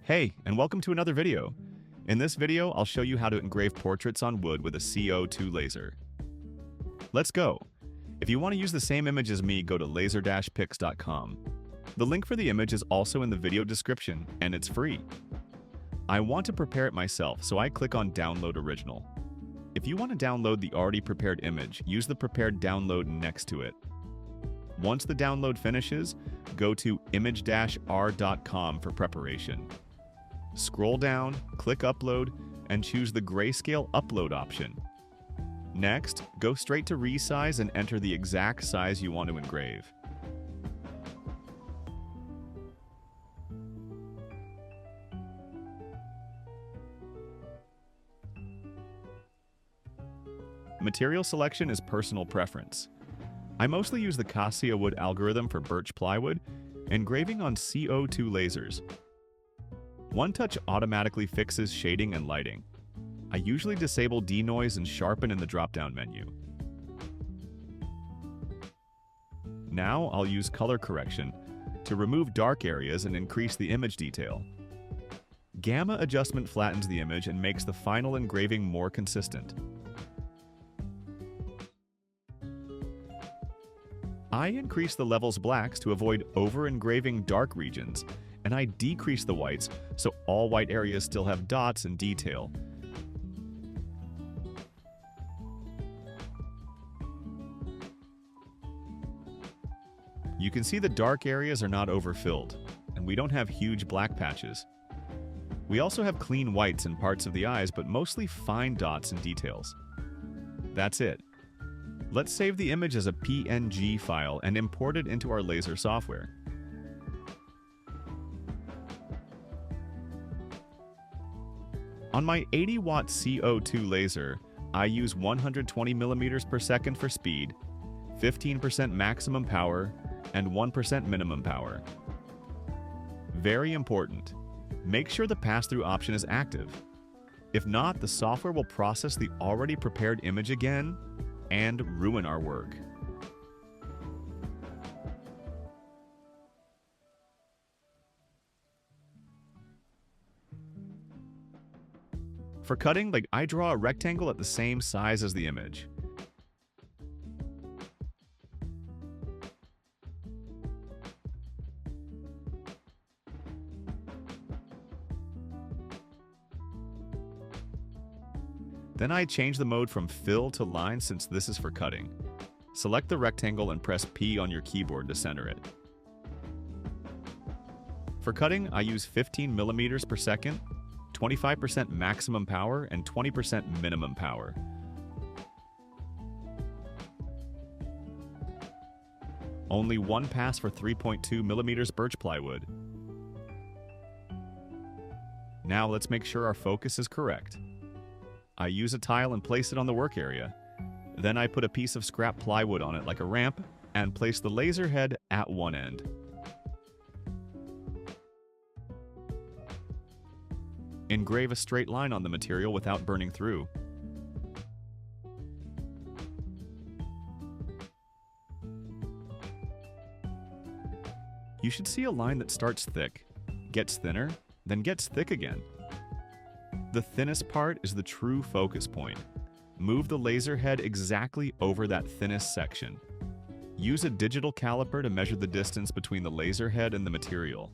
Hey, and welcome to another video. In this video, I'll show you how to engrave portraits on wood with a CO2 laser. Let's go. If you want to use the same image as me, go to laser-pics.com. The link for the image is also in the video description, and it's free. I want to prepare it myself, so I click on Download Original. If you want to download the already prepared image, use the prepared download next to it. Once the download finishes, go to ImagR.com for preparation. Scroll down, click Upload, and choose the grayscale upload option. Next, go straight to resize and enter the exact size you want to engrave. Material selection is personal preference. I mostly use the Kasia wood algorithm for Birch plywood, engraving on CO2 lasers. One Touch automatically fixes shading and lighting. I usually disable denoise and sharpen in the drop-down menu. Now I'll use color correction to remove dark areas and increase the image detail. Gamma adjustment flattens the image and makes the final engraving more consistent. I increase the levels blacks to avoid over-engraving dark regions, and I decrease the whites so all white areas still have dots and detail. You can see the dark areas are not overfilled, and we don't have huge black patches. We also have clean whites in parts of the eyes, but mostly fine dots and details. That's it. Let's save the image as a PNG file and import it into our laser software. On my 80-watt CO2 laser, I use 120 millimeters per second for speed, 15% maximum power, and 1% minimum power. Very important, make sure the pass-through option is active. If not, the software will process the already prepared image again and ruin our work. For cutting, I draw a rectangle at the same size as the image. Then I change the mode from fill to line since this is for cutting. Select the rectangle and press P on your keyboard to center it. For cutting, I use 15 millimeters per second, 25% maximum power, and 20% minimum power. Only one pass for 3.2 millimeters birch plywood. Now let's make sure our focus is correct. I use a tile and place it on the work area. Then I put a piece of scrap plywood on it like a ramp and place the laser head at one end. Engrave a straight line on the material without burning through. You should see a line that starts thick, gets thinner, then gets thick again. The thinnest part is the true focus point. Move the laser head exactly over that thinnest section. Use a digital caliper to measure the distance between the laser head and the material.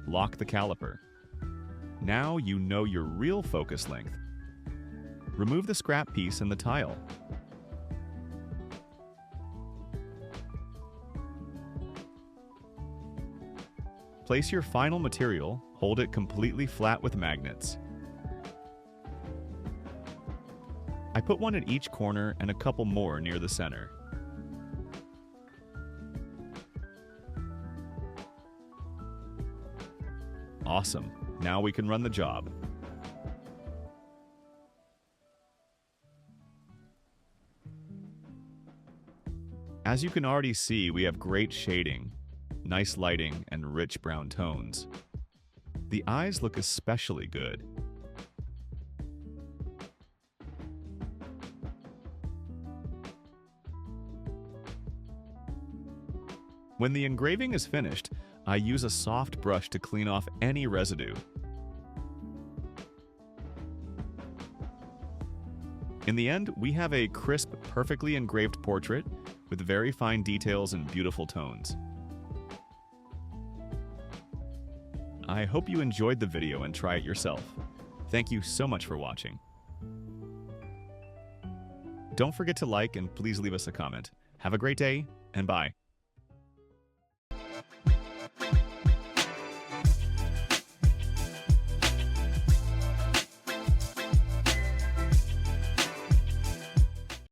Lock the caliper. Now you know your real focus length. Remove the scrap piece and the tile. Place your final material, hold it completely flat with magnets. I put one at each corner and a couple more near the center. Awesome. Now we can run the job. As you can already see, we have great shading, nice lighting, and rich brown tones. The eyes look especially good. When the engraving is finished, I use a soft brush to clean off any residue. In the end, we have a crisp, perfectly engraved portrait with very fine details and beautiful tones. I hope you enjoyed the video and try it yourself. Thank you so much for watching. Don't forget to like and please leave us a comment. Have a great day, and bye.